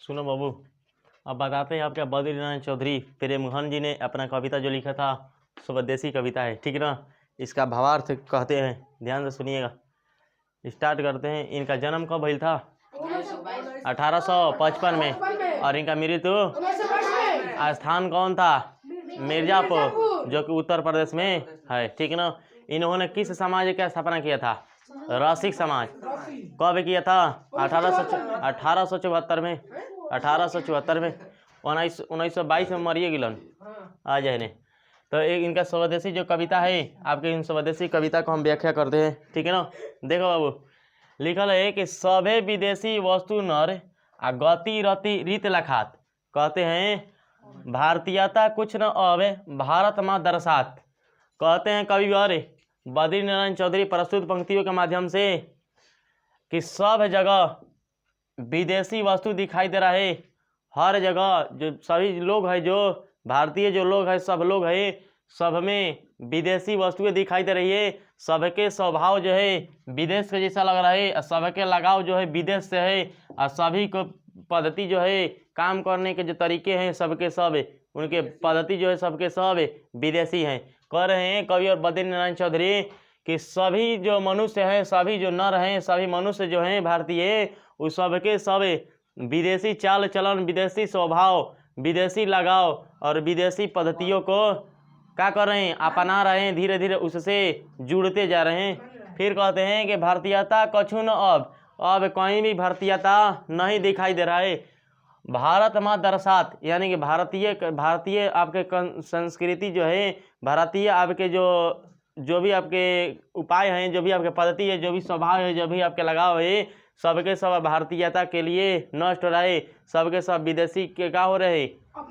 सुनो बाबू, अब बताते हैं आपके बद्रीनारायण चौधरी प्रेमघन जी ने अपना कविता जो लिखा था स्वदेशी कविता है, ठीक ना। इसका भावार्थ कहते हैं, ध्यान से सुनिएगा। स्टार्ट करते हैं। इनका जन्म कब भइल था? 1855 में। और इनका मृत्यु स्थान कौन था? मिर्जापुर, जो कि उत्तर प्रदेश में है, ठीक ना। इन्होंने किस समाज का स्थापना किया था? रसिक समाज। कब किया था? 1874 में। 1874 में। 1922 में मरिए गिलन आ जाए ने। तो एक इनका स्वदेशी जो कविता है, आपके इन स्वदेशी कविता को हम व्याख्या करते हैं, ठीक है ना। देखो बाबू, लिखल है कि सभे विदेशी वस्तु नर आ गति रति रीत लखात। कहते हैं भारतीयता कुछ न अवे भारत माँ दर्शात। कहते हैं कविवर बद्रीनारायण चौधरी प्रस्तुत पंक्तियों के माध्यम से कि सब जगह विदेशी वस्तु दिखाई दे रहा है। हर जगह जो सभी लोग हैं, जो भारतीय जो लोग हैं, सब लोग हैं, सब में विदेशी वस्तुएं दिखाई दे रही है। सबके स्वभाव जो है विदेश के जैसा लग रहा है, सबके लगाव जो है विदेश से है, और सभी को पद्धति जो है काम करने के जो तरीके हैं सबके सब उनके पद्धति जो है सबके सब विदेशी हैं। कह रहे हैं कवि और बद्रीनारायण चौधरी कि सभी जो मनुष्य हैं, सभी जो नर हैं, सभी मनुष्य जो हैं भारतीय, उस सबके सब विदेशी चाल चलन, विदेशी स्वभाव, विदेशी लगाव और विदेशी पद्धतियों को क्या कर रहे हैं? अपना रहे हैं, धीरे धीरे उससे जुड़ते जा रहे हैं। फिर कहते हैं कि भारतीयता कछु न अब कहीं भी भारतीयता नहीं दिखाई दे रहा है। भारत माँ दर्शात, यानी कि भारतीय आपके संस्कृति जो है, भारतीय आपके जो भी आपके उपाय हैं, जो भी आपके पद्धति है, जो भी स्वभाव है, जो भी आपके लगाव है, सबके सब भारतीयता के लिए नष्ट हो रहे, सबके सब विदेशी के क्या हो रहे?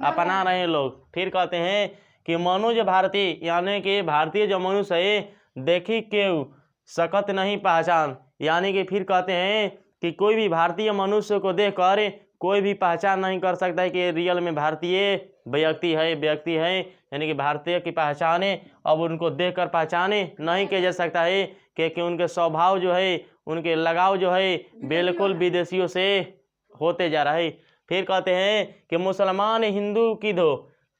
अपना रहे लोग। फिर कहते हैं कि मनुष्य भारतीय, यानी कि भारतीय जो मनुष्य है देखी केव सकत नहीं पहचान, यानी कि फिर कहते हैं कि कोई भी भारतीय मनुष्य को देख कर कोई भी पहचान नहीं कर सकता है कि रियल में भारतीय व्यक्ति है, यानी कि भारतीय की पहचाने अब उनको देखकर पहचाने नहीं किया जा सकता है, क्योंकि उनके स्वभाव जो है, उनके लगाव जो है बिल्कुल विदेशियों से होते जा रहा है। फिर कहते हैं कि मुसलमान हिंदू की दो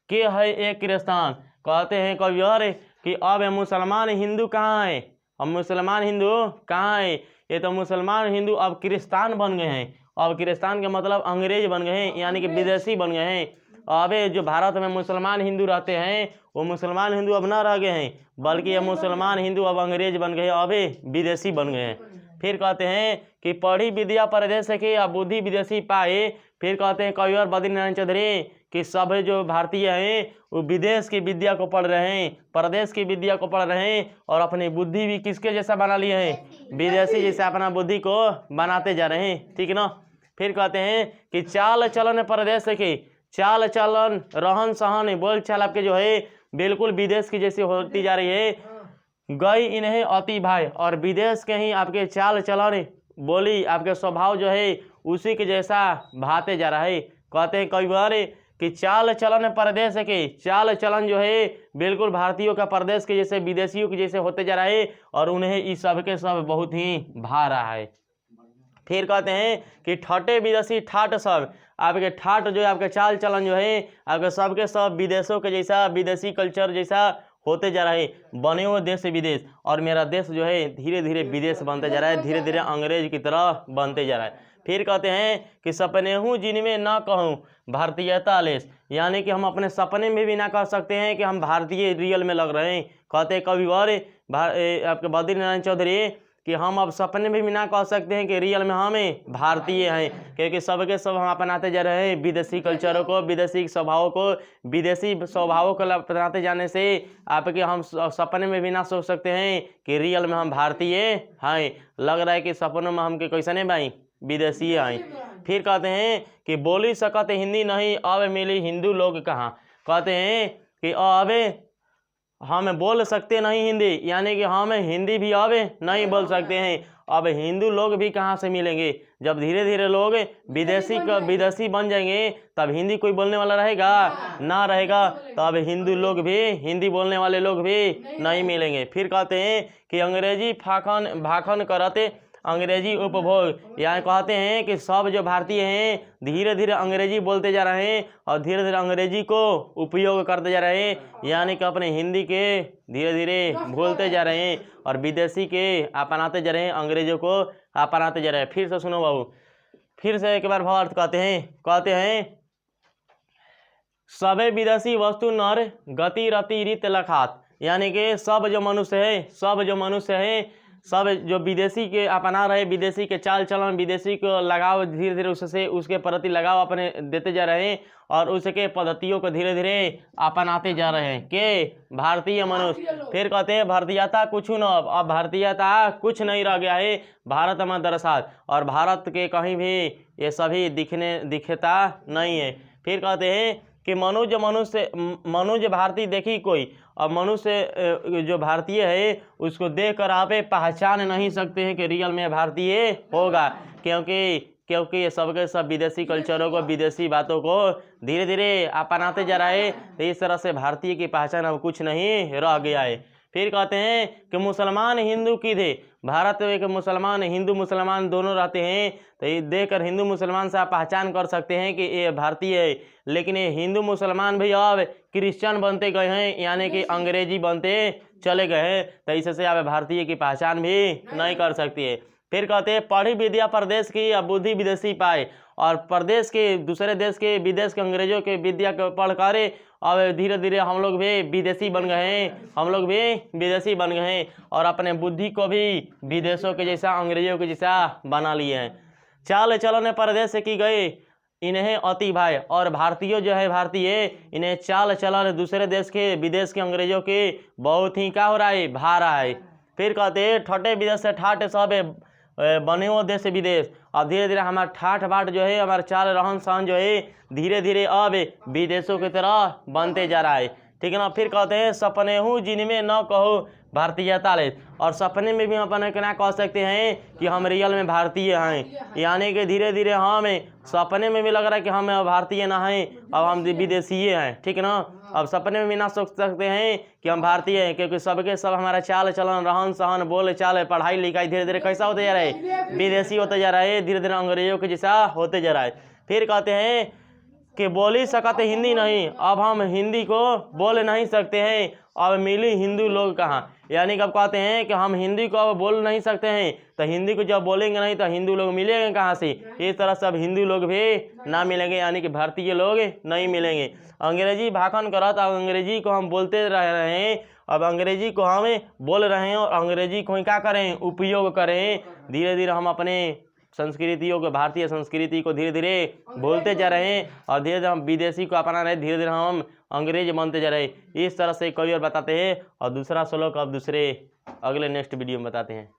के है एक किरस्तान। कहते हैं कवियर कि अब मुसलमान हिंदू कहाँ है? अब मुसलमान हिंदू कहाँ है? ये तो मुसलमान हिंदू अब किरिस्तान बन गए हैं। अब किरिस्तान के मतलब अंग्रेज बन गए हैं, यानी कि विदेशी बन गए हैं। अब जो भारत में मुसलमान हिंदू रहते हैं, वो मुसलमान हिंदू अब ना रह गए हैं, बल्कि ये मुसलमान हिंदू अब अंग्रेज बन गए, अब विदेशी बन गए हैं। फिर कहते हैं कि पढ़ी विद्या परदेश के अब बुद्धि विदेशी पाए। फिर कहते हैं कवि और बद्रीनारायण चौधरी कि सब जो भारतीय हैं वो विदेश की विद्या को पढ़ रहे हैं, परदेश की विद्या को पढ़ रहे हैं, और अपनी बुद्धि भी किसके जैसा बना लिए हैं? विदेशी जैसा अपना बुद्धि को बनाते जा रहे हैं, ठीक ना। फिर कहते हैं कि चाल चलन परदेश के, चाल चलन रहन सहन बोल चाल आपके जो है बिल्कुल विदेश की जैसी होती जा रही है। गई इन्हें अति भाई, और विदेश के ही आपके चाल चलन बोली आपके स्वभाव जो है उसी के जैसा भाते जा रहा है। कहते हैं कई बार कि चाल चलन परदेश के, चाल चलन जो है बिल्कुल भारतीयों का परदेश के जैसे, विदेशियों के जैसे होते जा रहा है, और उन्हें इस सब के सब बहुत ही भा रहा है। फिर कहते हैं कि ठटे विदेशी ठाट सब, आपके ठाट जो है आपके चाल चलन जो है आपके सबके सब विदेशों के जैसा, विदेशी कल्चर जैसा होते जा रहा है। बने हुए देश से विदेश, और मेरा देश जो है धीरे धीरे विदेश बनते जा रहा है, धीरे धीरे अंग्रेज की तरह बनते जा रहा है। फिर कहते हैं कि सपने हूँ जिनमें ना कहूँ भारतीयता लेस, यानी कि हम अपने सपने में भी ना कह सकते हैं कि हम भारतीय रियल में लग रहे हैं। कहते हैं कविवर आपके बद्रीनारायण चौधरी कि हम अब सपने में भी ना कह सकते हैं कि रियल में हमें भारतीय हैं, क्योंकि सबके सब हम अपनाते जा रहे हैं विदेशी कल्चरों को, विदेशी स्वभावों को, विदेशी स्वभावों को अपनाते जाने से आपके हम सपने में भी ना सोच सकते हैं कि रियल में हम भारतीय हैं। लग रहा है कि सपनों में हम के कैसे नहीं भाई विदेशी हैं। फिर कहते हैं कि बोली सकत हिंदी नहीं अब मिली हिंदू लोग कहाँ। कहते हैं कि अब हम बोल सकते नहीं हिंदी, यानी कि हम हिंदी भी अब नहीं बोल सकते हैं। अब हिंदू लोग भी कहाँ से मिलेंगे? जब धीरे धीरे लोग विदेशी बन जाएंगे तब हिंदी कोई बोलने वाला रहेगा? ना रहेगा। तो अब हिंदू लोग भी, हिंदी बोलने वाले लोग भी नहीं मिलेंगे। फिर कहते हैं कि अंग्रेजी भाखन करते अंग्रेजी उपभोग। यहाँ कहते हैं कि सब जो भारतीय हैं धीरे धीरे अंग्रेजी बोलते जा रहे हैं और धीरे धीरे अंग्रेजी को उपयोग करते जा रहे हैं, यानी कि अपने हिंदी के धीरे धीरे भूलते जा रहे हैं और विदेशी के अपनाते जा रहे हैं, अंग्रेजों को अपनाते जा रहे हैं। फिर से सुनो बाबू, फिर से एक बार भावार्थ कहते हैं सबे विदेशी वस्तु नर गति रति रीत लखात, यानी कि सब जो मनुष्य है सब जो विदेशी के अपना रहे, विदेशी के चाल चलन, विदेशी को लगाव धीरे धीरे उससे उसके प्रति लगाव अपने देते जा रहे हैं और उसके पद्धतियों को धीरे धीरे अपनाते जा रहे हैं के भारतीय मनुष्य। फिर कहते हैं भारतीयता कुछ न, अब भारतीयता कुछ नहीं रह गया है भारत में दरअसात, और भारत के कहीं भी ये सभी दिखता नहीं है। फिर कहते हैं कि मनुष्य भारतीय देखी कोई, और मनुष्य जो भारतीय है उसको देखकर आप पहचान नहीं सकते हैं कि रियल में भारतीय होगा, क्योंकि ये सबके सब विदेशी कल्चरों को, विदेशी बातों को धीरे धीरे अपनाते जा रहे हैं। तो इस तरह से भारतीय की पहचान अब कुछ नहीं रह गया है। फिर कहते हैं कि मुसलमान हिंदू की थे, भारत में एक मुसलमान हिंदू मुसलमान दोनों रहते हैं, तो ये देखकर हिंदू मुसलमान से आप पहचान कर सकते हैं कि ये भारतीय है। लेकिन ये हिंदू मुसलमान भी अब क्रिश्चियन बनते गए हैं, यानी कि अंग्रेजी बनते चले गए हैं, तो इससे आप भारतीय की पहचान भी नहीं कर सकती है। फिर कहते हैं पढ़ी विद्या प्रदेश की अब बुद्धि विदेशी पाए, और प्रदेश के दूसरे देश के विदेश के अंग्रेजों के विद्या को पढ़ कर अब धीरे धीरे हम लोग भी विदेशी बन गए हैं, और अपने बुद्धि को भी विदेशों के जैसा, अंग्रेजों के जैसा बना लिए हैं। चाल चलन परदेश से की गए इन्हें अति भाई, और भारतीय जो है भारतीय इन्हें चाल चलन दूसरे देश के विदेश के अंग्रेजों के बहुत ही क्या हो रहा है, भा रहा है। फिर कहते हैं ठटे विदेश से ठाट सब बने हो देश विदेश, अब धीरे धीरे हमारा ठाठ बाट जो है, हमारा चाल रहन सहन जो है धीरे धीरे अब विदेशों की तरह बनते जा रहा है, ठीक है ना। फिर कहते हैं सपने हूँ जिनमें न कहो भारतीयता ले, और सपने में भी हम अपने क्या कह सकते हैं कि हम रियल में भारतीय हैं, यानी कि धीरे धीरे हम सपने में भी लग रहा है कि हम भारतीय ना हैं, अब हम विदेशी हैं, ठीक है ना। अब सपने में भी ना सोच सकते हैं कि हम भारतीय हैं, क्योंकि सबके सब हमारा चाल चलन रहन सहन बोल चाल पढ़ाई लिखाई धीरे धीरे कैसा होते जा रहा है, विदेशी होते जा रहा है, धीरे धीरे अंग्रेजों के जैसा होते जा रहा है। फिर कहते हैं कि बोली सकते हिंदी नहीं, अब हम हिंदी को बोल नहीं सकते हैं, अब मिली हिंदू लोग कहाँ, यानी कि अब कहते हैं कि हम हिंदी को अब बोल नहीं सकते हैं, तो हिंदी को जब बोलेंगे नहीं तो हिंदू लोग मिलेंगे कहाँ से, इस तरह से अब हिंदू लोग भी ना मिलेंगे, यानी कि भारतीय लोग नहीं मिलेंगे। अंग्रेजी भाषण करा तो अंग्रेजी को हम बोलते रह रहे हैं, अब अंग्रेजी को हम बोल रहे हैं और अंग्रेजी को क्या करें, उपयोग करें। धीरे धीरे हम अपने संस्कृतियों को, भारतीय संस्कृति को धीरे धीरे भूलते जा रहे हैं और धीरे धीरे हम विदेशी को अपना रहे, धीरे धीरे हम अंग्रेज बनते जा रहे हैं। इस तरह से कवि और बताते हैं, और दूसरा श्लोक अब दूसरे अगले नेक्स्ट वीडियो में बताते हैं।